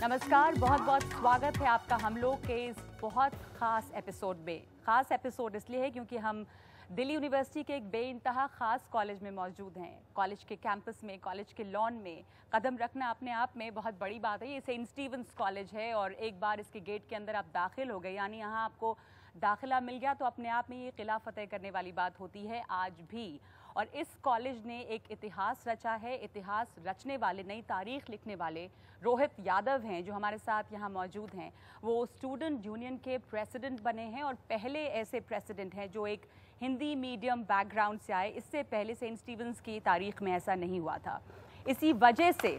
नमस्कार, बहुत बहुत स्वागत है आपका हम लोग के इस बहुत ख़ास एपिसोड में। ख़ास एपिसोड इसलिए है क्योंकि हम दिल्ली यूनिवर्सिटी के एक बेइंतहा ख़ास कॉलेज में मौजूद हैं। कॉलेज के कैंपस में, कॉलेज के लॉन में कदम रखना अपने आप में बहुत बड़ी बात है। ये सेंट स्टीवंस कॉलेज है और एक बार इसके गेट के अंदर आप दाखिल हो गए, यानी यहाँ आपको दाखिला मिल गया, तो अपने आप में ये किला फतेह करने वाली बात होती है आज भी। और इस कॉलेज ने एक इतिहास रचा है। इतिहास रचने वाले, नई तारीख लिखने वाले रोहित यादव हैं जो हमारे साथ यहाँ मौजूद हैं। वो स्टूडेंट यूनियन के प्रेसिडेंट बने हैं और पहले ऐसे प्रेसिडेंट हैं जो एक हिंदी मीडियम बैकग्राउंड से आए। इससे पहले सेंट स्टीवंस की तारीख में ऐसा नहीं हुआ था। इसी वजह से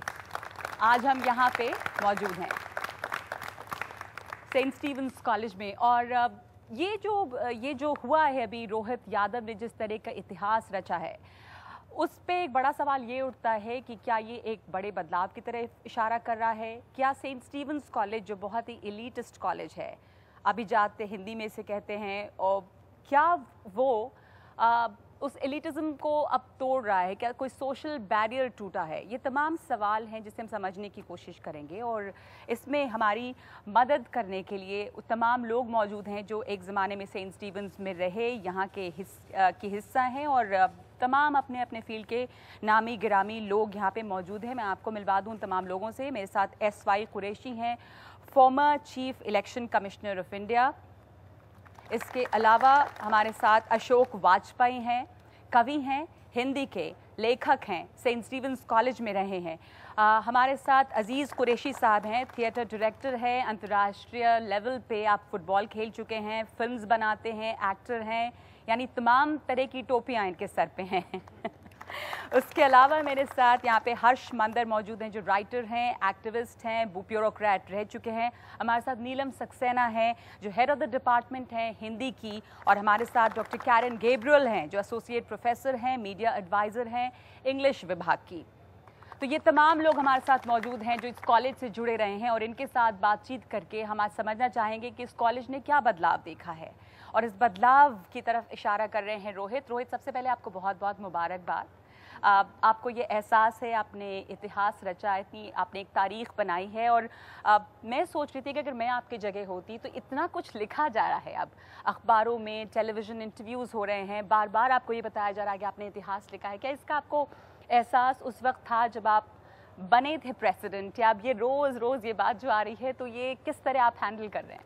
आज हम यहाँ पे मौजूद हैं सेंट स्टीवंस कॉलेज में। और ये जो हुआ है अभी, रोहित यादव ने जिस तरह का इतिहास रचा है, उस पे एक बड़ा सवाल ये उठता है कि क्या ये एक बड़े बदलाव की तरफ इशारा कर रहा है? क्या सेंट स्टीवंस कॉलेज जो बहुत ही एलिटिस्ट कॉलेज है, अभिजात हिंदी में से कहते हैं, और क्या वो उस एलिटिज्म को अब तोड़ रहा है? क्या कोई सोशल बैरियर टूटा है? ये तमाम सवाल हैं जिसे हम समझने की कोशिश करेंगे और इसमें हमारी मदद करने के लिए तमाम लोग मौजूद हैं जो एक ज़माने में सेंट स्टीवंस में रहे, यहाँ के हिस्सा हैं और तमाम अपने अपने फील्ड के नामी गिरामी लोग यहाँ पे मौजूद हैं। मैं आपको मिलवा दूँ तमाम लोगों से। मेरे साथ SY कुरैशी हैं, former chief election commissioner of India. इसके अलावा हमारे साथ अशोक वाजपेयी हैं, कवि हैं, हिंदी के लेखक हैं, सेंट स्टीवंस कॉलेज में रहे हैं। हमारे साथ अजीज़ कुरैशी साहब हैं, थिएटर डायरेक्टर हैं, अंतर्राष्ट्रीय लेवल पे आप फुटबॉल खेल चुके हैं, फिल्म्स बनाते हैं, एक्टर हैं, यानी तमाम तरह की टोपियाँ इनके सर पे हैं। उसके अलावा मेरे साथ यहाँ पे हर्ष मंदर मौजूद हैं जो राइटर हैं, एक्टिविस्ट हैं, ब्यूरोक्रेट रह चुके हैं। हमारे साथ नीलम सक्सेना हैं जो हेड ऑफ द डिपार्टमेंट हैं हिंदी की, और हमारे साथ डॉक्टर कैरन गैब्रियल हैं जो एसोसिएट प्रोफेसर हैं, मीडिया एडवाइज़र हैं इंग्लिश विभाग की। तो ये तमाम लोग हमारे साथ मौजूद हैं जो इस कॉलेज से जुड़े रहे हैं और इनके साथ बातचीत करके हम आज समझना चाहेंगे कि इस कॉलेज ने क्या बदलाव देखा है और इस बदलाव की तरफ इशारा कर रहे हैं रोहित। सबसे पहले आपको बहुत बहुत मुबारकबाद। आपको ये एहसास है, आपने इतिहास रचा, इतनी आपने एक तारीख बनाई है। और मैं सोच रही थी कि अगर मैं आपकी जगह होती तो इतना कुछ लिखा जा रहा है, अब अखबारों में, टेलीविज़न इंटरव्यूज़ हो रहे हैं, बार बार आपको ये बताया जा रहा है कि आपने इतिहास लिखा है। क्या इसका आपको एहसास उस वक्त था जब आप बने थे प्रेसिडेंट, या अब ये रोज़ ये बात जो आ रही है, तो ये किस तरह आप हैंडल कर रहे हैं?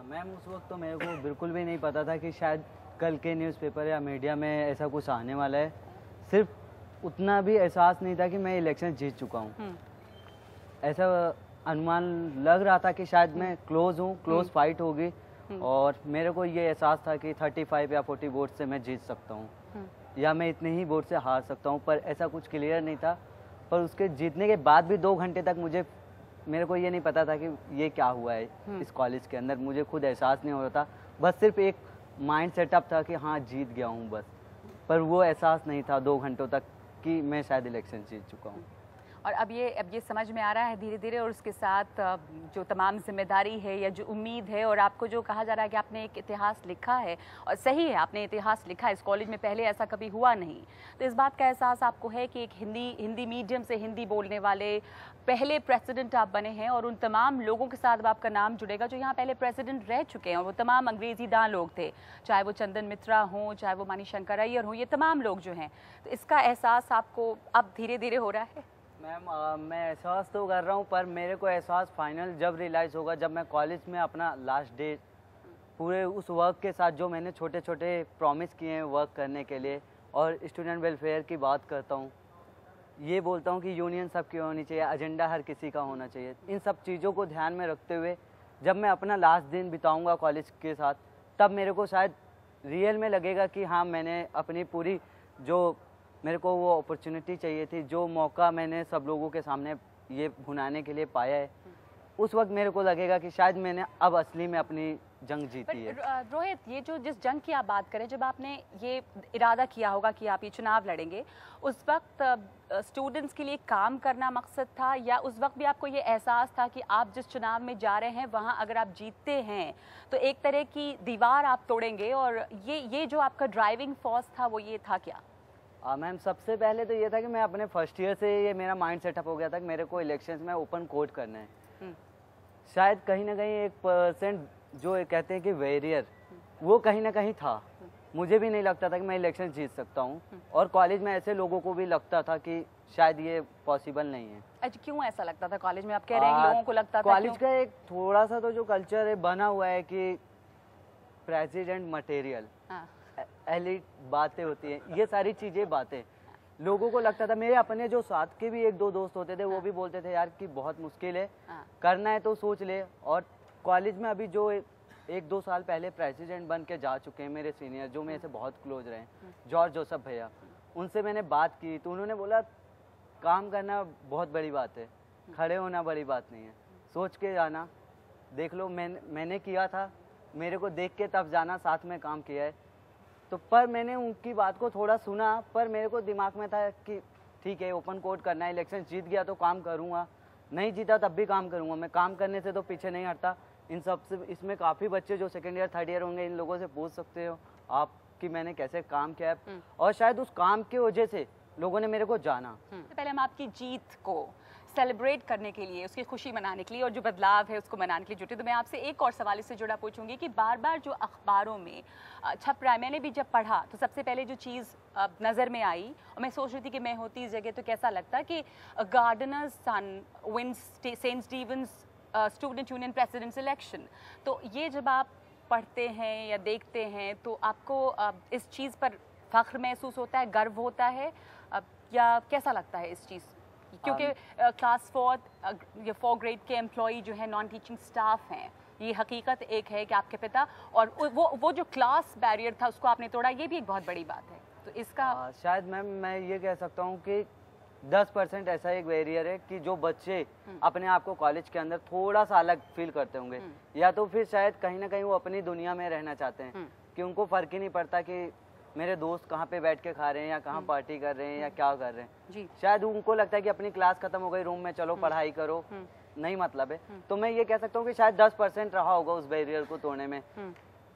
मैम, उस वक्त तो मेरे को बिल्कुल भी नहीं पता था कि शायद कल के न्यूज़पेपर या मीडिया में ऐसा कुछ आने वाला है। सिर्फ उतना भी एहसास नहीं था कि मैं इलेक्शन जीत चुका हूँ। ऐसा अनुमान लग रहा था कि शायद मैं क्लोज फाइट होगी, और मेरे को ये एहसास था कि 35 या 40 वोट से मैं जीत सकता हूँ, या मैं इतने ही वोट से हार सकता हूँ, पर ऐसा कुछ क्लियर नहीं था। पर उसके जीतने के बाद भी 2 घंटे तक मेरे को ये नहीं पता था कि ये क्या हुआ है इस कॉलेज के अंदर। मुझे खुद एहसास नहीं हो रहा था, बस सिर्फ एक माइंड सेटअप था कि हाँ जीत गया हूँ बस। पर वो एहसास नहीं था 2 घंटों तक कि मैं शायद इलेक्शन जीत चुका हूँ। और अब ये समझ में आ रहा है धीरे धीरे, और उसके साथ जो तमाम जिम्मेदारी है या जो उम्मीद है, और आपको जो कहा जा रहा है कि आपने एक इतिहास लिखा है, और सही है, आपने इतिहास लिखा है। इस कॉलेज में पहले ऐसा कभी हुआ नहीं, तो इस बात का एहसास आपको है कि एक हिंदी मीडियम से हिंदी बोलने वाले पहले प्रेसिडेंट आप बने हैं, और उन तमाम लोगों के साथ अब आपका नाम जुड़ेगा जो यहाँ पहले प्रेसिडेंट रह चुके हैं, और वो तमाम अंग्रेजी दां लोग थे, चाहे वो चंदन मित्रा हों, चाहे वो मणिशंकर अय्यर हों, ये तमाम लोग जो हैं। तो इसका एहसास आपको अब धीरे धीरे हो रहा है? मैम, मैं एहसास तो कर रहा हूँ, पर मेरे को एहसास फाइनल जब रियलाइज़ होगा, जब मैं कॉलेज में अपना लास्ट डे पूरे उस वर्क के साथ जो मैंने छोटे छोटे प्रॉमिस किए हैं वर्क करने के लिए, और स्टूडेंट वेलफेयर की बात करता हूँ, ये बोलता हूँ कि यूनियन सबकी होनी चाहिए, एजेंडा हर किसी का होना चाहिए। इन सब चीज़ों को ध्यान में रखते हुए जब मैं अपना लास्ट दिन बिताऊँगा कॉलेज के साथ, तब मेरे को शायद रियल में लगेगा कि हाँ, मैंने अपनी पूरी जो मेरे को वो अपॉर्चुनिटी चाहिए थी, जो मौका मैंने सब लोगों के सामने ये भुनाने के लिए पाया है, उस वक्त मेरे को लगेगा कि शायद मैंने अब असली में अपनी जंग जीती है। रोहित, ये जो जिस जंग की आप बात करें, जब आपने ये इरादा किया होगा कि आप ये चुनाव लड़ेंगे, उस वक्त स्टूडेंट्स के लिए काम करना मकसद था, या उस वक्त भी आपको ये एहसास था कि आप जिस चुनाव में जा रहे हैं वहाँ अगर आप जीतते हैं तो एक तरह की दीवार आप तोड़ेंगे, और ये जो आपका ड्राइविंग फोर्स था वो ये था क्या? मैम, सबसे पहले तो ये था कि मैं अपने फर्स्ट ईयर से ये मेरा माइंड सेटअप हो गया था कि मेरे को इलेक्शंस में ओपन कोर्ट करना है। शायद कहीं ना कहीं 1% जो ये कहते हैं कि वेरियर, वो कहीं ना कहीं था। मुझे भी नहीं लगता था कि मैं इलेक्शन जीत सकता हूँ, और कॉलेज में ऐसे लोगों को भी लगता था कि शायद ये पॉसिबल नहीं है। अच्छा, क्यों ऐसा लगता था कॉलेज में? आप कह रहे हैं कि लोगों को लगता था, कॉलेज का एक थोड़ा सा तो जो कल्चर है बना हुआ है कि प्रेसिडेंट मटेरियल, एलिट बातें होती हैं, ये सारी चीजें बातें लोगों को लगता था। मेरे अपने जो साथ के भी 1-2 दोस्त होते थे, वो भी बोलते थे यार कि बहुत मुश्किल है, करना है तो सोच ले। और कॉलेज में अभी जो 1-2 साल पहले प्रेसिडेंट बन के जा चुके हैं मेरे सीनियर, जो मेरे से बहुत क्लोज रहे, जॉर्ज जोसेफ भैया, उनसे मैंने बात की तो उन्होंने बोला काम करना बहुत बड़ी बात है, खड़े होना बड़ी बात नहीं है, सोच के जाना, देख लो मैंने किया था, मेरे को देख के तब जाना, साथ में काम किया है। तो पर मैंने उनकी बात को थोड़ा सुना, पर मेरे को दिमाग में था कि ठीक है ओपन कोर्ट करना है, इलेक्शन जीत गया तो काम करूँगा, नहीं जीता तब भी काम करूँगा, मैं काम करने से तो पीछे नहीं हटता। इन सब से इसमें काफ़ी बच्चे जो सेकेंड ईयर 3rd ईयर होंगे, इन लोगों से पूछ सकते हो आप कि मैंने कैसे काम किया है, और शायद उस काम की वजह से लोगों ने मेरे को जाना। पहले हम आपकी जीत को सेलिब्रेट करने के लिए, उसकी खुशी मनाने के लिए और जो बदलाव है उसको मनाने के लिए जुटे, तो मैं आपसे एक और सवाल इससे जुड़ा पूछूंगी कि बार बार जो अखबारों में छप रहा है, मैंने भी जब पढ़ा तो सबसे पहले जो चीज़ नज़र में आई, और मैं सोच रही थी कि मैं होती इस जगह तो कैसा लगता कि gardener's son wins saint Stephen's student union presidents election. तो ये जब आप पढ़ते हैं या देखते हैं तो आपको इस चीज़ पर फख्र महसूस होता है, गर्व होता है, या कैसा लगता है इस चीज़? क्योंकि क्लास 4 ग्रेड के एम्प्लॉई जो है, नॉन टीचिंग स्टाफ हैं, ये हकीकत एक है कि आपके पिता, और वो जो क्लास बैरियर था उसको आपने तोड़ा, ये भी एक बहुत बड़ी बात है। तो इसका शायद मैम मैं ये कह सकता हूँ कि 10% ऐसा एक बैरियर है कि जो बच्चे अपने आप को कॉलेज के अंदर थोड़ा सा अलग फील करते होंगे, या तो फिर शायद कहीं ना कहीं वो अपनी दुनिया में रहना चाहते हैं, कि उनको फर्क ही नहीं पड़ता कि मेरे दोस्त कहाँ पे बैठ के खा रहे हैं या कहाँ पार्टी कर रहे हैं या क्या कर रहे हैं जी। शायद उनको लगता है कि अपनी क्लास खत्म हो गई, रूम में चलो पढ़ाई करो, नहीं मतलब है। तो मैं ये कह सकता हूँ कि शायद 10% रहा होगा उस बैरियर को तोड़ने में।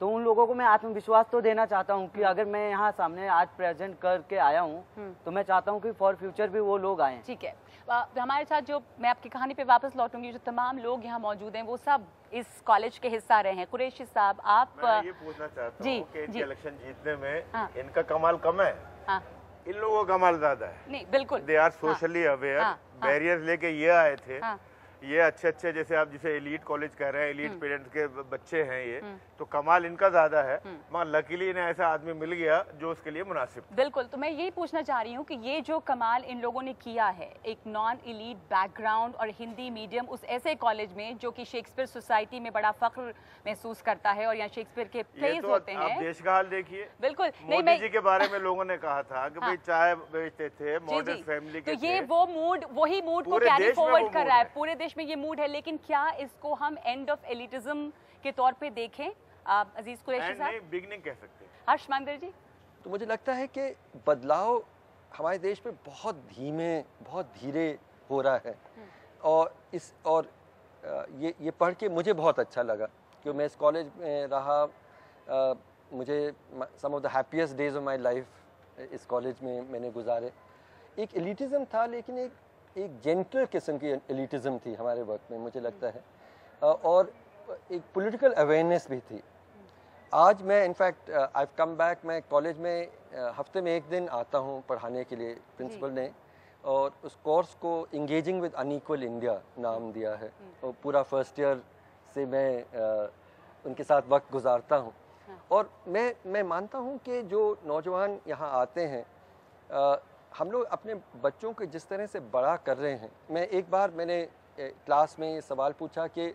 तो उन लोगों को मैं आत्मविश्वास तो देना चाहता हूँ कि अगर मैं यहाँ सामने आज प्रेजेंट करके आया हूँ तो मैं चाहता हूँ कि फॉर फ्यूचर भी वो लोग आए। ठीक है, हमारे साथ जो, मैं आपकी कहानी पे वापस लौटूंगी, जो तमाम लोग यहाँ मौजूद हैं वो सब इस कॉलेज के हिस्सा रहे हैं। कुरैशी साहब, आप मैं ये पूछना चाहता हूँ कि इनके इलेक्शन जीतने में इनका कमाल कम है, इन लोगों का कमाल ज्यादा है। नहीं, बिल्कुल they are socially aware, barriers लेके ये आए थे, ये अच्छे जैसे आप जिसे एलीट कॉलेज कह रहे हैं, एलीट पेरेंट्स के बच्चे हैं ये, तो कमाल इनका ज्यादा है, मगर लकीली इन्हें ऐसा आदमी मिल गया जो उसके लिए मुनासिब। बिल्कुल, तो मैं यही पूछना चाह रही हूँ कि ये जो कमाल इन लोगों ने किया है, एक नॉन एलीट बैकग्राउंड और हिंदी मीडियम, उस ऐसे कॉलेज में जो कि शेक्सपियर सोसाइटी में बड़ा फख्र महसूस करता है और यहाँ शेक्सपियर के प्लेज तो होते हैं। आप देश का हाल देखिए, बिल्कुल मोदी जी के बारे में लोगों ने कहा था कि भाई चाय बेचते थे, मॉडर्न फैमिली के, तो ये वो मूड, वही मूड को कैरी फॉरवर्ड कर रहा है, पूरे देश में ये मूड है। लेकिन क्या इसको हम एंड ऑफ एलिटिज्म के तौर पे देखें? अजीज कुरैशी साहब, नहीं, बिगनिंग कह सकते हैं। हर्ष मंदिर जी, तो मुझे लगता है कि बदलाव हमारे देश में बहुत धीरे हो रहा है, और ये पढ़ के मुझे बहुत अच्छा लगा कि मैं इस कॉलेज में रहा, मुझे some of the happiest days of my life इस कॉलेज में मैंने गुजारे। एक एलिटिज्म था, लेकिन एक जेंटल किस्म की एलिटिज्म थी हमारे वक्त में, मुझे लगता है, और एक पॉलिटिकल अवेयरनेस भी थी। आज मैं इनफैक्ट आई कम बैक, मैं कॉलेज में हफ्ते में 1 दिन आता हूँ पढ़ाने के लिए, प्रिंसिपल ने, और उस कोर्स को इंगेजिंग विद अनइक्वल इंडिया नाम दिया है, और पूरा फर्स्ट ईयर से मैं उनके साथ वक्त गुजारता हूँ। और मैं मानता हूँ कि जो नौजवान यहाँ आते हैं, हम लोग अपने बच्चों को जिस तरह से बड़ा कर रहे हैं, मैंने क्लास में ये सवाल पूछा कि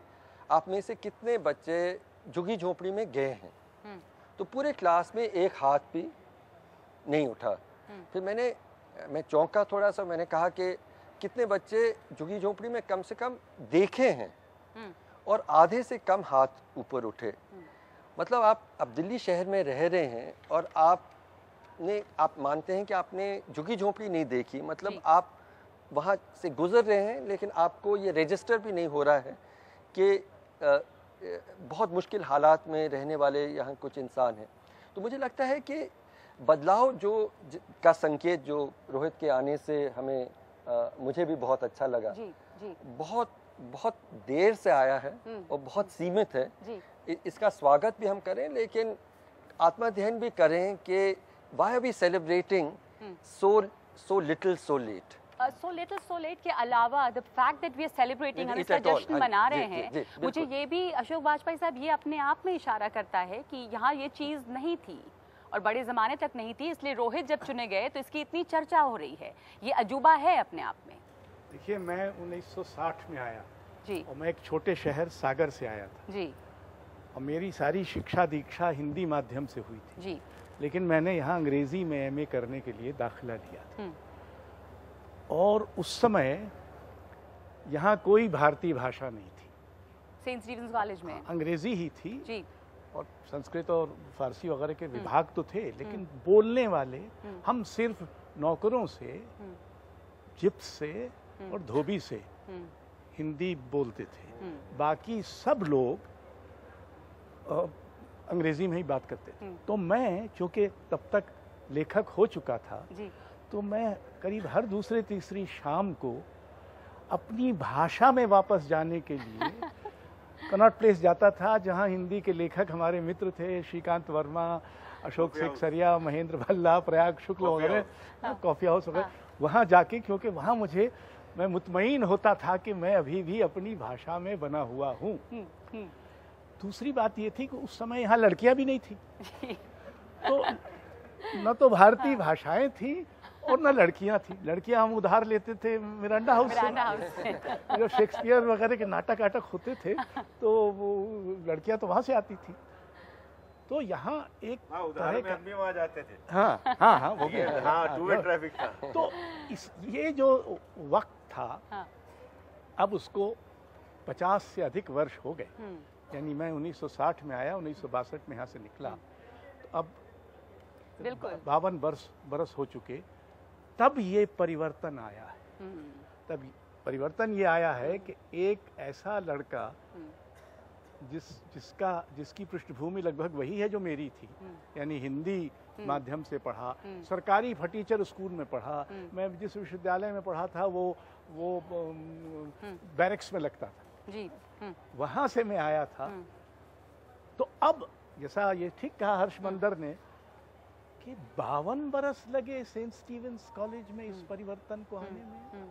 आप में से कितने बच्चे झुग्गी झोंपड़ी में गए हैं, तो पूरे क्लास में एक हाथ भी नहीं उठा। फिर मैं चौंका थोड़ा सा, मैंने कहा कि कितने बच्चे झुग्गी झोंपड़ी में कम से कम देखे हैं, और आधे से कम हाथ ऊपर उठे। मतलब आप अब दिल्ली शहर में रह रहे हैं और आप मानते हैं कि आपने झुग्गी झोंपड़ी नहीं देखी, मतलब आप वहाँ से गुजर रहे हैं, लेकिन आपको ये रजिस्टर भी नहीं हो रहा है कि बहुत मुश्किल हालात में रहने वाले यहाँ कुछ इंसान हैं। तो मुझे लगता है कि बदलाव का संकेत जो रोहित के आने से हमें मुझे भी बहुत अच्छा लगा। जी। बहुत बहुत देर से आया है और बहुत सीमित है इसका स्वागत भी हम करें, लेकिन आत्माध्ययन भी करें कि why are we celebrating so little so late? So little so late के अलावा the fact that we are celebrating, हम इसका जश्न मना रहे हैं, मुझे ये भी अशोक वाजपेयी साहब ये अपने आप में इशारा करता है कि यहाँ ये चीज़ नहीं थी और बड़े ज़माने तक नहीं थी, इसलिए रोहित जब चुने गए तो इसकी इतनी चर्चा हो रही है। ये अजूबा है अपने आप में। देखिए, मैं 1960 में आया जी, और मैं एक छोटे शहर सागर से आया था जी, और मेरी सारी शिक्षा दीक्षा हिंदी माध्यम से हुई थी जी, लेकिन मैंने यहाँ अंग्रेजी में एमए करने के लिए दाखिला लिया था और उस समय यहाँ कोई भारतीय भाषा नहीं थी, सेंट स्टीफेंस कॉलेज में अंग्रेजी ही थी जी, और संस्कृत और फारसी वगैरह के विभाग तो थे, लेकिन बोलने वाले हम सिर्फ नौकरों से, जिप्स से और धोबी से हिंदी बोलते थे, बाकी सब लोग अंग्रेजी में ही बात करते थे। तो मैं चूंकि तब तक लेखक हो चुका था जी, तो मैं करीब हर दूसरे तीसरी शाम को अपनी भाषा में वापस जाने के लिए कनॉट प्लेस जाता था, जहां हिंदी के लेखक हमारे मित्र थे, श्रीकांत वर्मा, अशोक सेक्सरिया, महेंद्र भल्ला, प्रयाग शुक्ल वगैरह, कॉफी हाउस वगैरह, वहां जाके, क्योंकि वहां मैं मुतमईन होता था कि मैं अभी भी अपनी भाषा में बना हुआ हूँ। दूसरी बात ये थी कि उस समय यहाँ लड़कियां भी नहीं थी, तो न तो भारतीय भाषाएं थी और न लड़कियां थी। लड़कियां हम उधार लेते थे मिरांडा हाउस से, जो शेक्सपियर वगैरह के नाटक आटक होते थे, तो वो लड़कियां तो वहां से आती थी। तो यहाँ एक उधार में आदमी वहाँ जाते थे। हाँ हाँ हाँ, वो भी हाँ, टू वे ट्रैफिक था। तो ये जो वक्त था, अब उसको 50 से अधिक वर्ष हो गए, यानी मैं 1960 में आया, 1962 में यहाँ से निकला, तो अब 52 बरस हो चुके। तब ये परिवर्तन आया है, तब परिवर्तन ये आया है कि एक ऐसा लड़का जिसकी पृष्ठभूमि लगभग वही है जो मेरी थी, यानी हिंदी माध्यम से पढ़ा, सरकारी फटीचर स्कूल में पढ़ा, मैं जिस विश्वविद्यालय में पढ़ा था वो बैरक्स में लगता था जी, वहां से मैं आया था। तो अब जैसा ये ठीक कहा हर्षमंदर ने कि 52 बरस लगे सेंट स्टीवेंस कॉलेज में इस परिवर्तन को आने में,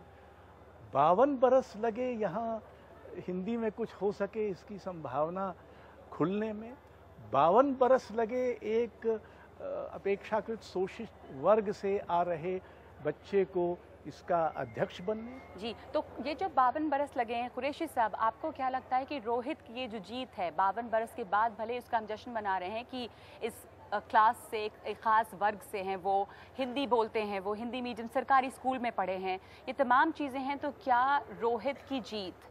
52 बरस लगे यहाँ हिंदी में कुछ हो सके इसकी संभावना खुलने में, 52 बरस लगे एक अपेक्षाकृत शोषित वर्ग से आ रहे बच्चे को इसका अध्यक्ष बनने। जी, तो ये जो 52 बरस लगे हैं, कुरैशी साहब, आपको क्या लगता है कि रोहित की ये जो जीत है 52 बरस के बाद, भले इसका हम जश्न मना रहे हैं कि इस क्लास से एक ख़ास वर्ग से हैं, वो हिंदी बोलते हैं, वो हिंदी मीडियम सरकारी स्कूल में पढ़े हैं, ये तमाम चीज़ें हैं, तो क्या रोहित की जीत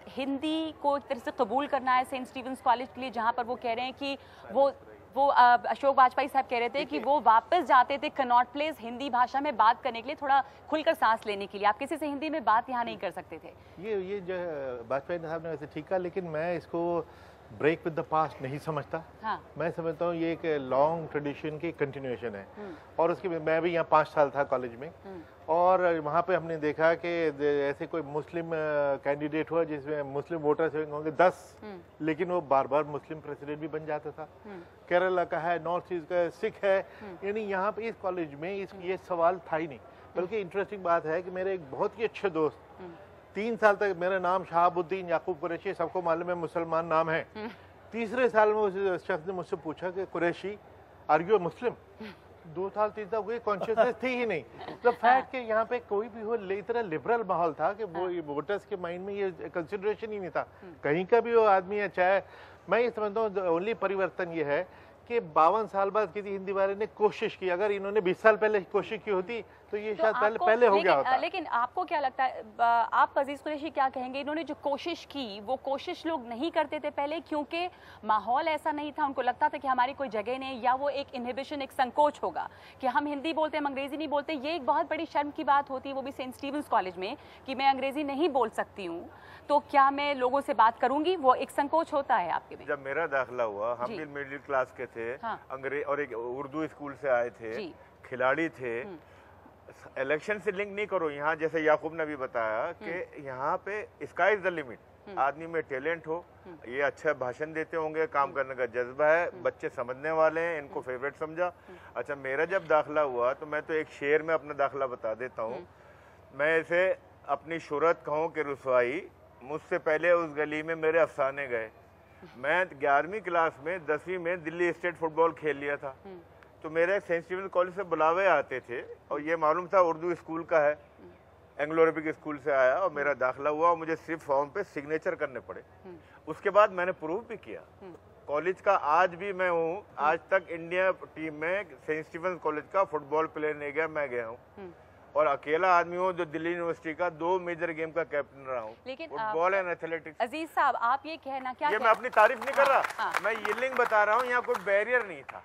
हिंदी को एक तरह से कबूल करना है सेंट स्टीवेंस कॉलेज के लिए, जहाँ पर वो कह रहे हैं कि वो अशोक वाजपेयी साहब कह रहे थे कि वो वापस जाते थे कनॉट प्लेस हिंदी भाषा में बात करने के लिए, थोड़ा खुलकर सांस लेने के लिए, आप किसी से हिंदी में बात यहाँ नहीं कर सकते थे। ये जो वाजपेयी साहब ने वैसे ठीक कहा, लेकिन मैं इसको ब्रेक विद द पास्ट नहीं समझता। हाँ। मैं समझता हूँ ये एक लॉन्ग ट्रेडिशन की कंटिन्यूएशन है। और उसके मैं भी यहाँ 5 साल था कॉलेज में, और वहाँ पे हमने देखा कि ऐसे कोई मुस्लिम कैंडिडेट हुआ जिसमें मुस्लिम वोटर्स होंगे 10, लेकिन वो बार बार मुस्लिम प्रेसिडेंट भी बन जाता था। केरला का है, नॉर्थ ईस्ट का सिख है, यानी यहाँ पे इस कॉलेज में ये सवाल था ही नहीं। बल्कि इंटरेस्टिंग बात है कि मेरे एक बहुत ही अच्छे दोस्त 3 साल तक, मेरा नाम शहाबुद्दीन याकूब कुरैशी, सबको मालूम है मुसलमान नाम है। तीसरे साल में उस शख्स ने मुझसे पूछा कि कुरैशी आर यू मुस्लिम? 2 साल 3 साल हुए, कॉन्शियसनेस थी ही नहीं। तो फैक्ट कि यहाँ पे कोई भी हो, इतना लिबरल माहौल था कि वो वोटर्स के माइंड में ये कंसिडरेशन ही नहीं था। कहीं का भी वो आदमी है, चाहे मैं ये समझता हूँ ओनली परिवर्तन ये है कि 52 साल बाद किसी हिंदी वाले ने कोशिश की। अगर इन्होंने 20 साल पहले कोशिश की होती तो ये शायद पहले हो गया होता। लेकिन आपको क्या लगता है, आप अजीज कुरैशी क्या कहेंगे, इन्होंने जो कोशिश की वो कोशिश लोग नहीं करते थे पहले क्योंकि माहौल ऐसा नहीं था, उनको लगता था कि हमारी कोई जगह नहीं, या वो एक इनहिबिशन, एक संकोच होगा कि हम हिंदी बोलते हैं, हम अंग्रेजी नहीं बोलते। ये एक बहुत बड़ी शर्म की बात होती है, वो भी सेंट स्टीवेंस कॉलेज में, कि मैं अंग्रेजी नहीं बोल सकती हूँ, तो क्या मैं लोगों से बात करूंगी, वो एक संकोच होता है आपके में। जब मेरा दाखिला हुआ, हम भी मिडिल क्लास के थे, अंग्रेज और एक उर्दू स्कूल से आए थे, खिलाड़ी थे, इलेक्शन से लिंक नहीं करो। यहाँ जैसे याकूब ने भी बताया कि यहाँ पे स्काई इज द लिमिट। आदमी में टैलेंट हो, ये अच्छा भाषण देते होंगे, काम करने का जज्बा है, बच्चे समझने वाले हैं, इनको फेवरेट समझा। अच्छा, मेरा जब दाखिला हुआ तो मैं तो एक शेर में अपना दाखिला बता देता हूँ। मैं इसे अपनी शोहरत कहूँ कि रुसवाई, मुझसे पहले उस गली में मेरे अफसाने गए। मैं 11वीं क्लास में 10वीं में दिल्ली स्टेट फुटबॉल खेल लिया था। तो मेरे सेंट स्टीफेंस कॉलेज से बुलावे आते थे और ये मालूम था उर्दू स्कूल का है, एंग्लो अरबिक स्कूल से आया और मेरा दाखिला हुआ और मुझे सिर्फ फॉर्म पे सिग्नेचर करने पड़े। उसके बाद मैंने प्रूव भी किया। कॉलेज का आज भी मैं हूँ, आज तक इंडिया टीम में सेंट स्टीफेंस कॉलेज का फुटबॉल प्लेयर नहीं गया, मैं गया हूँ। और अकेला आदमी हूँ जो दिल्ली यूनिवर्सिटी का 2 मेजर गेम का कैप्टन रहा हूँ, फुटबॉल एंड एथलेटिक्स। अजीज साहब, आप ये कहना क्या, ये मैं अपनी तारीफ नहीं कर रहा, मैं यील्डिंग बता रहा हूँ। यहाँ कोई बैरियर नहीं था,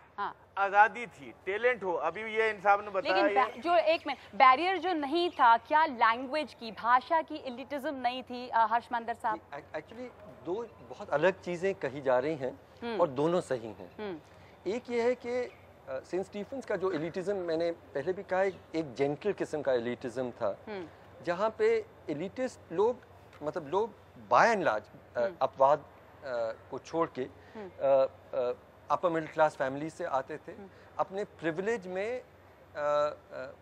आजादी थी, टैलेंट हो। अभी ये इंसान ने बताया, लेकिन जो एक मिनट बैरियर जो नहीं था, क्या लैंग्वेज की, भाषा की एलिटिज्म नहीं थी? हर्षमंदर साहब, एक्चुअली 2 बहुत अलग चीजें कही जा रही हैं और दोनों सही हैं। एक ये है कि सेंट स्टीफेंस का जो एलिटिज्म, मैंने पहले भी कहा, एक जेंटल किस्म का एलिटिज्म था, जहाँ पे एलिटिस्ट लोग, मतलब लोग बाय एंड लार्ज अपवाद को छोड़ के अपर मिडिल क्लास फैमिली से आते थे। अपने प्रिविलेज में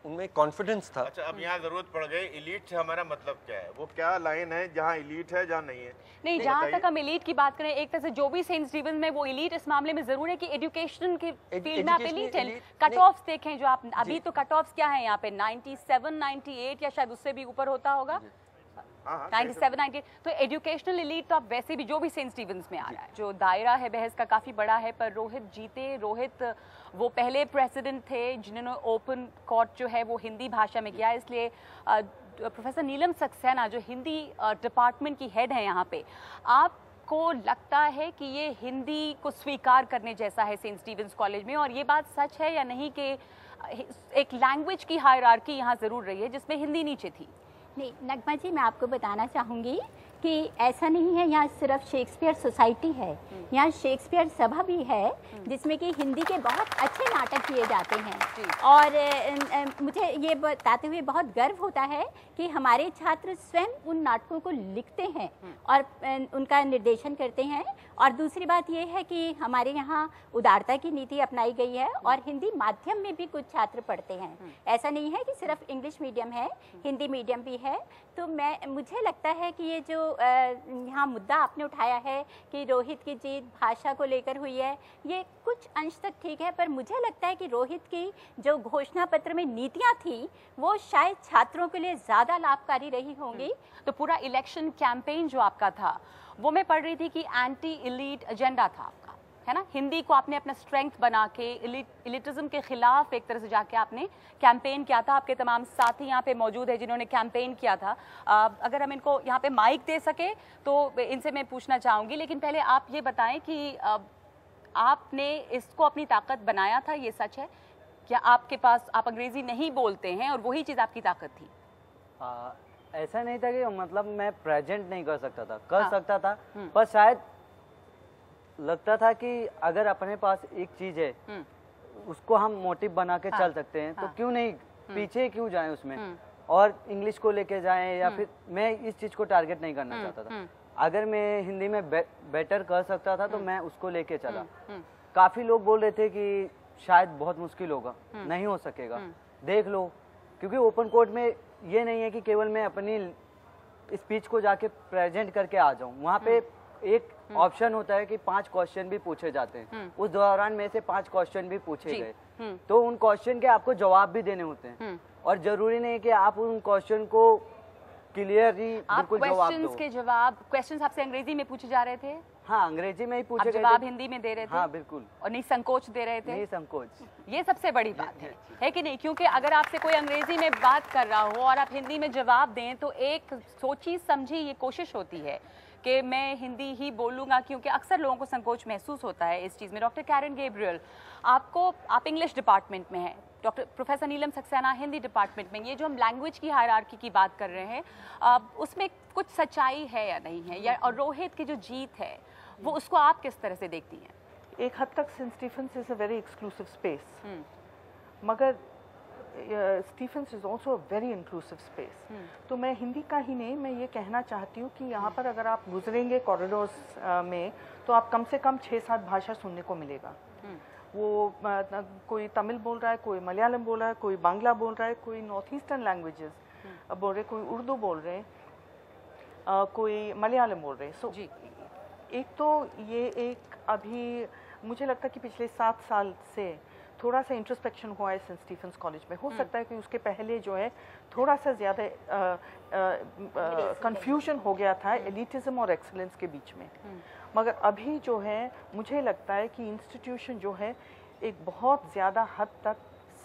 उनमें कॉन्फिडेंस था। अच्छा, अब यहाँ जरूरत पड़ गई, एलीट से हमारा मतलब क्या है? वो क्या लाइन है जहाँ एलीट है, जहाँ नहीं है? नहीं, जहाँ तक हम एलीट की बात करें, एक तरह से जो भी सेंट स्टीफेंस में वो एलीट इस मामले में जरूर है कि एजुकेशन के फील्ड में आप एलीट हैं। कट ऑफ्स देखें जो आप अभी, तो कट ऑफ्स क्या है यहाँ पे, 97, 98 या शायद उससे भी ऊपर होता होगा, 97, 98। तो एजुकेशनल एलीट तो आप वैसे भी जो भी सेंट स्टीफेंस में आ रहा है। जो दायरा है बहस का काफ़ी बड़ा है, पर रोहित जीते। रोहित वो पहले प्रेसिडेंट थे जिन्होंने ओपन कोर्ट जो है वो हिंदी भाषा में किया, इसलिए प्रोफेसर नीलम सक्सेना जो हिंदी डिपार्टमेंट की हेड है यहाँ पे, आपको लगता है कि ये हिंदी को स्वीकार करने जैसा है सेंट स्टीफेंस कॉलेज में? और ये बात सच है या नहीं कि एक लैंग्वेज की हायरार्की यहाँ ज़रूर रही है जिसमें हिंदी नीचे थी? नहीं नगमा जी, मैं आपको बताना चाहूँगी कि ऐसा नहीं है। यहाँ सिर्फ शेक्सपियर सोसाइटी है, यहाँ शेक्सपियर सभा भी है जिसमें कि हिंदी के बहुत अच्छे नाटक किए जाते हैं। और मुझे ये बताते हुए बहुत गर्व होता है कि हमारे छात्र स्वयं उन नाटकों को लिखते हैं और उनका निर्देशन करते हैं। और दूसरी बात ये है कि हमारे यहाँ उदारता की नीति अपनाई गई है और हिंदी माध्यम में भी कुछ छात्र पढ़ते हैं। ऐसा नहीं है कि सिर्फ इंग्लिश मीडियम है, हिंदी मीडियम भी है। तो मुझे लगता है कि ये जो यहाँ मुद्दा आपने उठाया है कि रोहित की जीत भाषा को लेकर हुई है, ये कुछ अंश तक ठीक है, पर मुझे लगता है कि रोहित की जो घोषणा पत्र में नीतियाँ थी वो शायद छात्रों के लिए ज़्यादा लाभकारी रही होंगी। तो पूरा इलेक्शन कैंपेन जो आपका था वो मैं पढ़ रही थी कि एंटी इलीट एजेंडा था आपका, है ना? हिंदी को आपने अपना स्ट्रेंथ बना के इलिटिज्म के खिलाफ एक तरह से जाके आपने कैंपेन किया था। आपके तमाम साथी यहाँ पे मौजूद है जिन्होंने कैंपेन किया था। अगर हम इनको यहाँ पे माइक दे सके तो इनसे मैं पूछना चाहूँगी, लेकिन पहले आप ये बताएं कि आपने इसको अपनी ताकत बनाया था, ये सच है? क्या आपके पास, आप अंग्रेजी नहीं बोलते हैं और वही चीज़ आपकी ताकत थी? ऐसा नहीं था कि मतलब मैं प्रेजेंट नहीं कर सकता था, कर सकता था, पर शायद लगता था कि अगर अपने पास एक चीज है उसको हम मोटिव बना के चल सकते हैं, तो क्यों नहीं, पीछे क्यों जाएं उसमें और इंग्लिश को लेके जाएं, या फिर मैं इस चीज को टारगेट नहीं करना चाहता था। अगर मैं हिंदी में बेटर कर सकता था तो मैं उसको लेके चला। काफी लोग बोल रहे थे कि शायद बहुत मुश्किल होगा, नहीं हो सकेगा, देख लो, क्योंकि ओपन कोर्ट में ये नहीं है कि केवल मैं अपनी स्पीच को जाके प्रेजेंट करके आ जाऊं। वहाँ पे एक ऑप्शन होता है कि 5 क्वेश्चन भी पूछे जाते हैं, उस दौरान में से 5 क्वेश्चन भी पूछे गए, तो उन क्वेश्चन के आपको जवाब भी देने होते हैं। और जरूरी नहीं कि आप उन क्वेश्चन को क्लियरली बिल्कुल जवाब दो। के जवाब, क्वेश्चंस आपसे अंग्रेजी में पूछे जा रहे थे? हाँ, अंग्रेजी में ही पूछे गए, जवाब हिंदी में दे रहे थे? हाँ बिल्कुल, और नहीं संकोच दे रहे थे? नहीं संकोच। ये सबसे बड़ी बात है कि नहीं? क्योंकि अगर आपसे कोई अंग्रेजी में बात कर रहा हो और आप हिंदी में जवाब दें तो एक सोची समझी ये कोशिश होती है कि मैं हिंदी ही बोलूँगा, क्योंकि अक्सर लोगों को संकोच महसूस होता है इस चीज़ में। डॉक्टर कैरन गैब्रियल, आप इंग्लिश डिपार्टमेंट में हैं, डॉक्टर प्रोफेसर नीलम सक्सेना हिंदी डिपार्टमेंट में, ये जो हम लैंग्वेज की हायरार्की की बात कर रहे हैं, उसमें कुछ सच्चाई है या नहीं है? या और रोहित की जो जीत है वो, उसको आप किस तरह से देखती हैं? एक हद तक saint Stephen's is a very exclusive space, मगर Stephen's is also a very inclusive space. तो मैं हिंदी का ही नहीं, मैं ये कहना चाहती हूँ कि यहाँ पर अगर आप गुजरेंगे कॉरिडोर्स में तो आप कम से कम 6-7 भाषा सुनने को मिलेगा। वो कोई तमिल बोल रहा है, कोई मलयालम बोल रहा है, कोई बांग्ला बोल रहा है, कोई नॉर्थ ईस्टर्न लैंग्वेजेस बोल रहे, कोई उर्दू बोल रहे हैं, कोई मलयालम बोल रहे हैं। सो एक तो ये एक अभी मुझे लगता है कि पिछले 7 साल से थोड़ा सा इंट्रोस्पेक्शन हुआ है सेंट स्टीफेंस कॉलेज में। हो सकता है कि उसके पहले जो है थोड़ा सा ज़्यादा कंफ्यूजन हो गया था एलिटिज्म और एक्सीलेंस के बीच में, मगर अभी जो है मुझे लगता है कि इंस्टीट्यूशन जो है एक बहुत ज़्यादा हद तक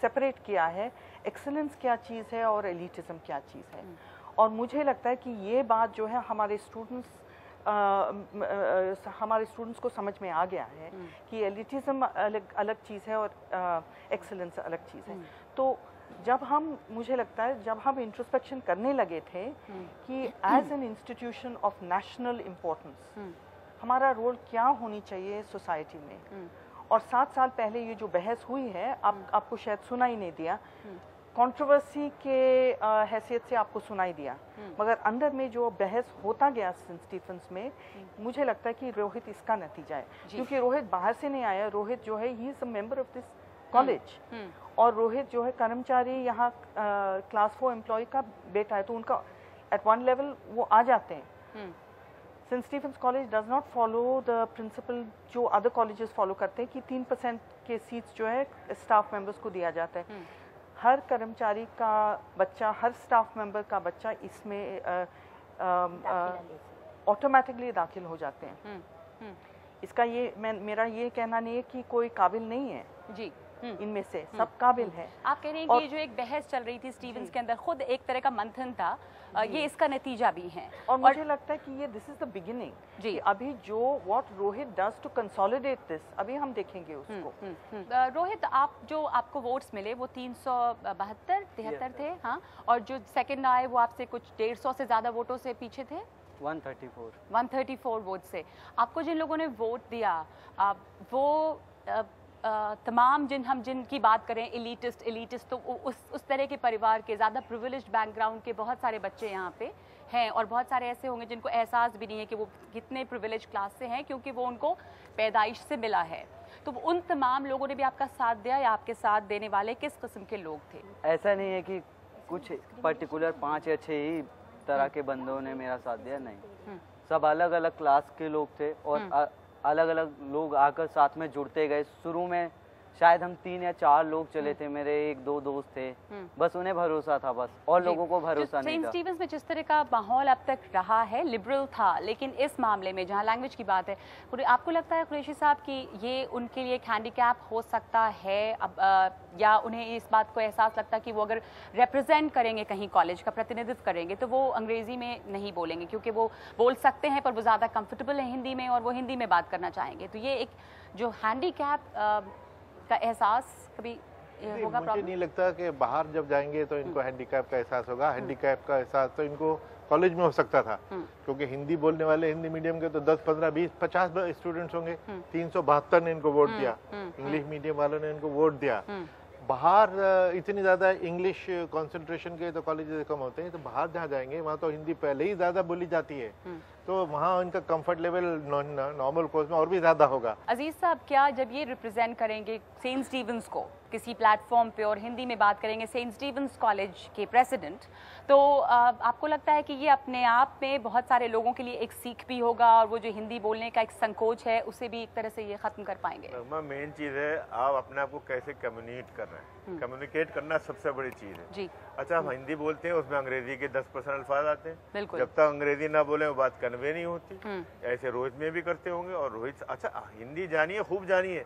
सेपरेट किया है एक्सीलेंस क्या चीज़ है और एलिटिज्म क्या चीज़ है। और मुझे लगता है कि ये बात जो है हमारे स्टूडेंट्स को समझ में आ गया है कि एलिटिज्म अलग चीज़ है और एक्सीलेंस अलग चीज़ है। तो जब हम मुझे लगता है जब हम इंट्रोस्पेक्शन करने लगे थे कि as an institution of national importance हमारा रोल क्या होनी चाहिए सोसाइटी में, और 7 साल पहले ये जो बहस हुई है आपको शायद सुना ही नहीं दिया, कंट्रोवर्सी के हैसियत से आपको सुनाई दिया, मगर अंदर में जो बहस होता गया सेंट स्टीफेंस में, मुझे लगता है कि रोहित इसका नतीजा है। क्योंकि रोहित बाहर से नहीं आया, रोहित जो है he is a member of this college, और रोहित जो है कर्मचारी यहाँ क्लास 4 एम्प्लॉय का बेटा है, तो उनका एट वन लेवल वो आ जाते हैं। Saint Stephen's College does not follow the principle जो अदर कॉलेजेस फॉलो करते हैं कि 3% के सीट्स जो है स्टाफ मेंबर्स को दिया जाता है। हर कर्मचारी का बच्चा, हर स्टाफ मेंबर का बच्चा इसमें ऑटोमेटिकली दाखिल हो जाते हैं। इसका ये मेरा ये कहना नहीं है कि कोई काबिल नहीं है जी, इनमें से सब काबिल है। आप कह रहे हैं कि जो एक बहस चल रही थी स्टीफेंस के अंदर, खुद एक तरह का मंथन था, ये इसका नतीजा भी है। और मुझे लगता है कि ये दिस इज द बिगिनिंग जी। अभी जो what Rohit does to consolidate this, अभी हम देखेंगे उसको। रोहित, आप जो आपको वोट्स मिले वो 372-73 थे, हाँ, और जो सेकंड आए वो आपसे कुछ 150 से ज्यादा वोटों से पीछे थे, 134 वोट से। आपको जिन लोगों ने वोट दिया वो तमाम जिनकी बात करें एलिटिस्ट, तो उस तरह के परिवार के, ज़्यादा प्रिविलेज्ड बैकग्राउंड के बहुत सारे बच्चे यहाँ पे हैं, और बहुत सारे ऐसे होंगे जिनको एहसास भी नहीं है कि वो कितने प्रिविलेज क्लास से हैं, क्योंकि वो उनको पैदाइश से मिला है। तो उन तमाम लोगों ने भी आपका साथ दिया, या आपके साथ देने वाले किस किस्म के लोग थे? ऐसा नहीं है कि कुछ पर्टिकुलर 5 या 6 ही तरह के बंदों ने मेरा साथ दिया, नहीं, सब अलग अलग क्लास के लोग थे, और अलग अलग लोग आकर साथ में जुड़ते गए। शुरू में शायद हम 3 या 4 लोग चले थे, मेरे 1-2 दोस्त थे, बस उन्हें भरोसा था बस, और लोगों को भरोसा नहीं था। सेंट स्टीफेंस में जिस तरह का माहौल अब तक रहा है, लिबरल था, लेकिन इस मामले में जहाँ लैंग्वेज की बात है, आपको लगता है कुरैशी साहब कि ये उनके लिए एक हैंडीकैप हो सकता है अब, या उन्हें इस बात को एहसास लगता है कि वो अगर रिप्रेजेंट करेंगे कहीं कॉलेज का प्रतिनिधित्व करेंगे तो वो अंग्रेजी में नहीं बोलेंगे, क्योंकि वो बोल सकते हैं पर वो ज़्यादा कंफर्टेबल है हिंदी में, और वो हिंदी में बात करना चाहेंगे, तो ये एक जो हैंडीकैप का एहसास कभी होगा? मुझे नहीं लगता कि बाहर जब जाएंगे तो इनको हैंडीकैप का एहसास होगा। हैंडीकैप का एहसास तो इनको कॉलेज में हो सकता था, क्योंकि हिंदी बोलने वाले हिंदी मीडियम के तो 10, 15, 20, 50 स्टूडेंट्स होंगे। 372 ने इनको वोट दिया, इंग्लिश मीडियम वालों ने इनको वोट दिया। बाहर इतनी ज़्यादा इंग्लिश कंसंट्रेशन के तो कॉलेजेस कम होते हैं, तो बाहर जहाँ जाएंगे वहाँ तो हिंदी पहले ही ज़्यादा बोली जाती है, तो वहाँ इनका कंफर्ट लेवल नॉर्मल कोर्स में और भी ज़्यादा होगा। अजीज साहब, क्या जब ये रिप्रेजेंट करेंगे सेंट स्टीफेंस को किसी प्लेटफॉर्म पे और हिंदी में बात करेंगे सेंट स्टीफेंस कॉलेज के प्रेसिडेंट, तो आपको लगता है कि ये अपने आप में बहुत सारे लोगों के लिए एक सीख भी होगा, और वो जो हिंदी बोलने का एक संकोच है उसे भी एक तरह से ये खत्म कर पाएंगे? मेन चीज़ है आप अपने आप को कैसे कम्युनिकेट कर रहे हैं, कम्युनिकेट करना सबसे बड़ी चीज़ है जी। अच्छा, हम हिंदी बोलते हैं, उसमें अंग्रेजी के 10% अल्फाज आते हैं, बिल्कुल, जब तक अंग्रेजी ना बोले वो बात कन्वे नहीं होती। ऐसे रोहित में भी करते होंगे, और रोहित अच्छा हिंदी जानिए, खूब जानिए,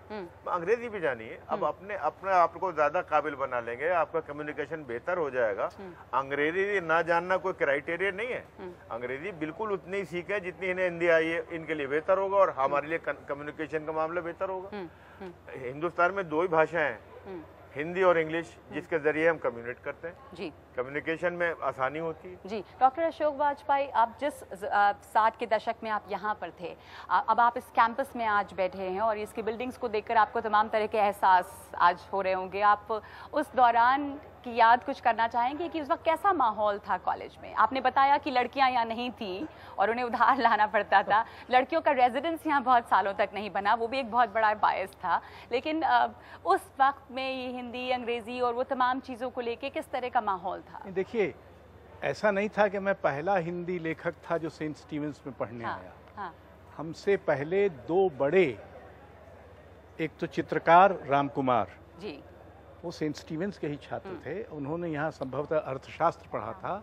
अंग्रेजी भी जानिए, अब अपने आपको ज्यादा काबिल बना लेंगे, आपका कम्युनिकेशन बेहतर हो जाएगा। अंग्रेजी ना जानना कोई क्राइटेरिया नहीं है, अंग्रेजी बिल्कुल उतनी सीखे जितनी इन्हें हिंदी आई है, इनके लिए बेहतर होगा, और हमारे लिए कम्युनिकेशन का मामला बेहतर होगा। हिंदुस्तान में 2 ही भाषाएं हैं, हिंदी और इंग्लिश, जिसके जरिए हम कम्युनिकेट करते हैं जी, कम्युनिकेशन में आसानी होती है जी। डॉक्टर अशोक वाजपेयी, आप जिस 60 के दशक में आप यहाँ पर थे, अब आप इस कैंपस में आज बैठे हैं, और इसकी बिल्डिंग्स को देखकर आपको तमाम तरह के एहसास आज हो रहे होंगे। आप उस दौरान की याद कुछ करना चाहेंगे कि उस वक्त कैसा माहौल था कॉलेज में? आपने बताया कि लड़कियां यहाँ नहीं थी और उन्हें उधार लाना पड़ता था, लड़कियों का रेजिडेंस यहाँ बहुत सालों तक नहीं बना, वो भी एक बहुत बड़ा बायस था। लेकिन उस वक्त में ये हिंदी, अंग्रेजी और वो तमाम चीज़ों को लेके किस तरह का माहौल था? देखिए, ऐसा नहीं था कि मैं पहला हिंदी लेखक था जो सेंट स्टीवेंस में पढ़ने आया। हमसे पहले दो बड़े, एक तो चित्रकार राम कुमार जी, वो सेंट स्टीवेंस के ही छात्र थे, उन्होंने यहाँ संभवतः अर्थशास्त्र पढ़ा था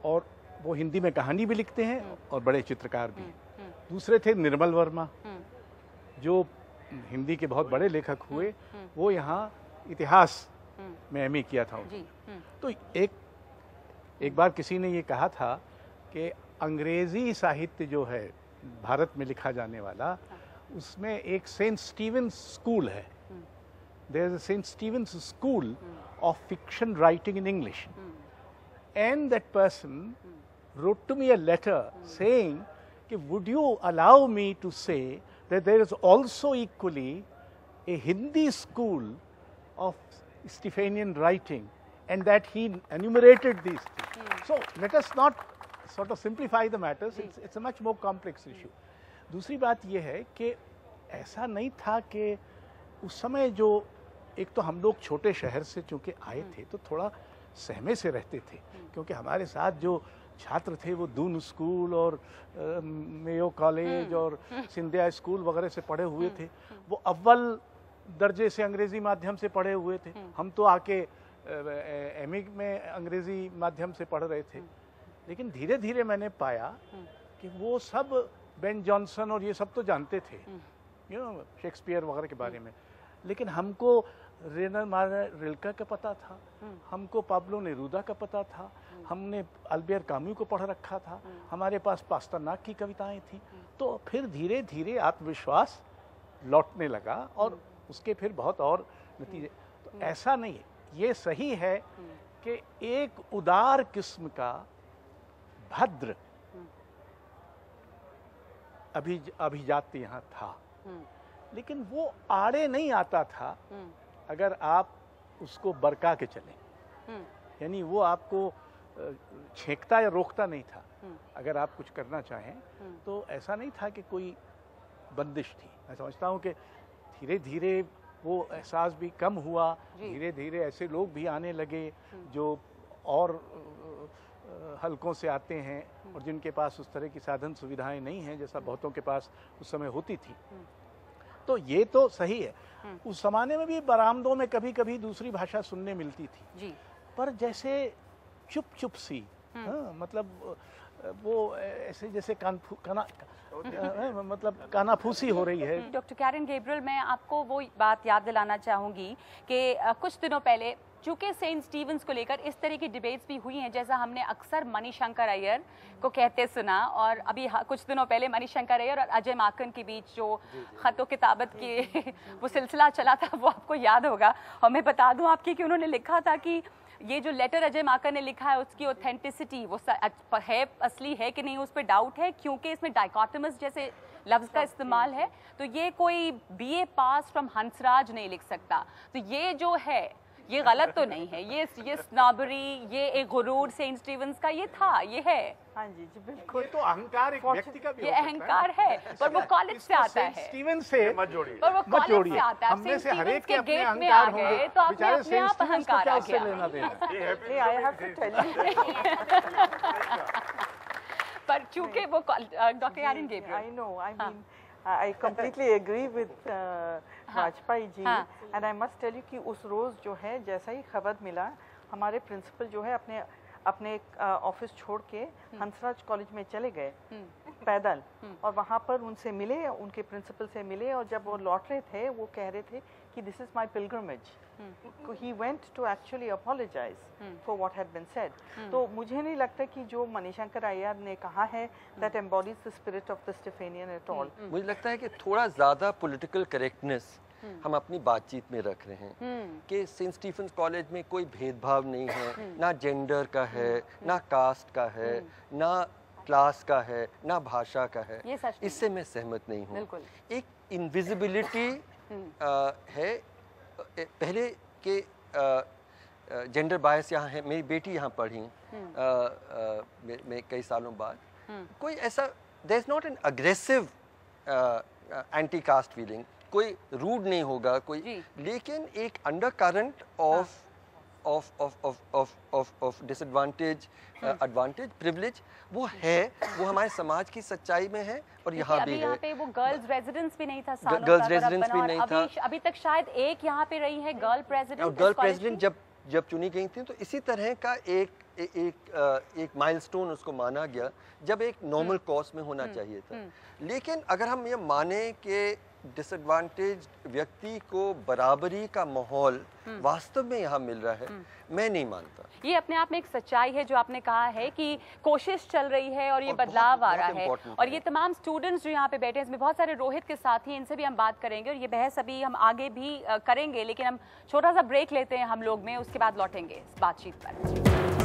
और वो हिंदी में कहानी भी लिखते हैं और बड़े चित्रकार भी। दूसरे थे निर्मल वर्मा जो हिंदी के बहुत बड़े लेखक हुए, वो यहाँ इतिहास में एमए किया था। तो एक बार किसी ने ये कहा था कि अंग्रेजी साहित्य जो है भारत में लिखा जाने वाला, उसमें एक सेंट स्टीवेंस स्कूल है। There is a Saint Stevens school of fiction writing in English, and that person wrote to me a letter saying कि would you allow me to say that there is also equally a Hindi school of Stephanian writing, and that he enumerated these things. So let us not sort of simplify the matters. It's a much more complex issue. दूसरी बात ये है कि ऐसा नहीं था कि उस समय जो, एक तो हम लोग छोटे शहर से चूंकि आए थे तो थोड़ा सहमे से रहते थे, क्योंकि हमारे साथ जो छात्र थे वो दून स्कूल और मेयो कॉलेज और सिंधिया स्कूल वगैरह से पढ़े हुए थे, वो अव्वल दर्जे से अंग्रेजी माध्यम से पढ़े हुए थे। हम तो आके एमए में अंग्रेजी माध्यम से पढ़ रहे थे। लेकिन धीरे धीरे मैंने पाया कि वो सब बेन जॉनसन और ये सब तो जानते थे, शेक्सपियर वगैरह के बारे में, लेकिन हमको रेनर मार्टिन रिल्के का पता था, हमको पाब्लो नेरूदा का पता था, हमने अल्बेर काम्यू को पढ़ रखा था, हमारे पास पास्टरनाक की कविताएं थी। तो फिर धीरे धीरे आत्मविश्वास लौटने लगा और उसके फिर बहुत और नतीजे। तो ऐसा नहीं है, ये सही है कि एक उदार किस्म का भद्र अभिजात्य यहाँ था, लेकिन वो आड़े नहीं आता था अगर आप उसको बरका के चलें। यानी वो आपको छेंकता या रोकता नहीं था। अगर आप कुछ करना चाहें तो ऐसा नहीं था कि कोई बंदिश थी। मैं समझता हूँ कि धीरे धीरे वो एहसास भी कम हुआ, धीरे धीरे ऐसे लोग भी आने लगे जो और हलकों से आते हैं और जिनके पास उस तरह की साधन सुविधाएं नहीं हैं जैसा बहुतों के पास उस समय होती थी। तो ये तो सही है। उस जमाने में भी बरामदों में कभी कभी दूसरी भाषा सुनने मिलती थी जी। पर जैसे चुप चुप सी, मतलब वो ऐसे जैसे मतलब कानाफूसी हो रही है। डॉक्टर कैरन गैब्रियल, मैं आपको वो बात याद दिलाना चाहूँगी कि कुछ दिनों पहले चूँकि सेंट स्टीवेंस को लेकर इस तरह की डिबेट्स भी हुई हैं, जैसा हमने अक्सर मणिशंकर अय्यर को कहते सुना, और अभी कुछ दिनों पहले मणिशंकर अय्यर और अजय माकन के बीच जो ख़त किताबत के वो सिलसिला चला था, वो आपको याद होगा। और मैं बता दूं आपकी कि उन्होंने लिखा था कि ये जो लेटर अजय माकन ने लिखा है उसकी ऑथेंटिसिटी वो है, असली है कि नहीं, उस पर डाउट है, क्योंकि इसमें डाइकोटमस जैसे लफ्ज़ का इस्तेमाल है। तो ये कोई BA पास फ्रॉम हंसराज नहीं लिख सकता। तो ये जो है ये गलत तो नहीं है, ये स्नॉबरी, ये एक गुरूर सेंट स्टीवेंस का ये था, ये है। हाँ जी जी बिल्कुल। ये तो अहंकार एक व्यक्ति का भी ये अहंकार है, पर वो कॉलेज से आता है। स्टीवेंस से मत जोड़िए, पर वो कॉलेज से आता है। हमने से हर एक के अपने गेट में आ अहंकार गए होंगे, तो आपने बेचारे अपने आप अहंकार आ गया। लेना देना। I have to tell you. पर चूंकि वो doctor Karen Gabriel, I know, I mean, I completely agree with Vajpayee ji, and I must tell you कि उस रोज़ जो है जैसा ही खबर मिला, हमारे प्रिंसिपल जो है अपने ऑफिस छोड़ के हंसराज कॉलेज में चले गए पैदल, और वहाँ पर उनसे मिले, उनके प्रिंसिपल से मिले, और जब वो लौट रहे थे वो कह रहे थे कि this is my pilgrimage. He went to actually apologize for what had been said. तो मुझे नहीं लगता कि जो मणिशंकर अय्यर ने कहा है that embodies the spirit of the Stephanian at all. मुझे लगता है कि थोड़ा ज़्यादा पॉलिटिकल करेक्टनेस हम अपनी बातचीत में रख रहे हैं कि सेंट स्टीफेंस कॉलेज में कोई भेदभाव नहीं है, ना जेंडर का है, ना कास्ट का है, ना क्लास का है, ना भाषा का है। इससे मैं सहमत नहीं हूँ। एक इनविजिबिलिटी है पहले के जेंडर बायस यहाँ है। मेरी बेटी यहाँ पढ़ी मैं कई सालों बाद, कोई ऐसा there is not an aggressive anti caste feeling, कोई रूड नहीं होगा कोई, लेकिन एक undercurrent of disadvantage advantage privilege वो है, वो हमारे समाज की सच्चाई में है और यहाँ भी है। यहाँ पे वो गर्ल्स रेजिडेंस भी नहीं था सालों तक, गर्ल्स रेजिडेंस भी नहीं था। अभी तक शायद एक यहाँ पे रही है गर्ल प्रेसिडेंट। और गर्ल प्रेसिडेंट जब चुनी गई थी तो इसी तरह का एक माइलस्टोन उसको माना गया, जब एक नॉर्मल कॉज में होना चाहिए था। लेकिन अगर हम ये माने कि डिसएडवांटेज व्यक्ति को बराबरी का माहौल वास्तव में यहाँ मिल रहा है, मैं नहीं मानता। ये अपने आप में एक सच्चाई है जो आपने कहा है कि कोशिश चल रही है और ये बदलाव आ रहा है। और ये तमाम स्टूडेंट्स जो यहाँ पे बैठे हैं, इसमें बहुत सारे रोहित के साथी, इनसे भी हम बात करेंगे और ये बहस अभी हम आगे भी करेंगे, लेकिन हम छोटा सा ब्रेक लेते हैं हम लोग में, उसके बाद लौटेंगे इस बातचीत पर।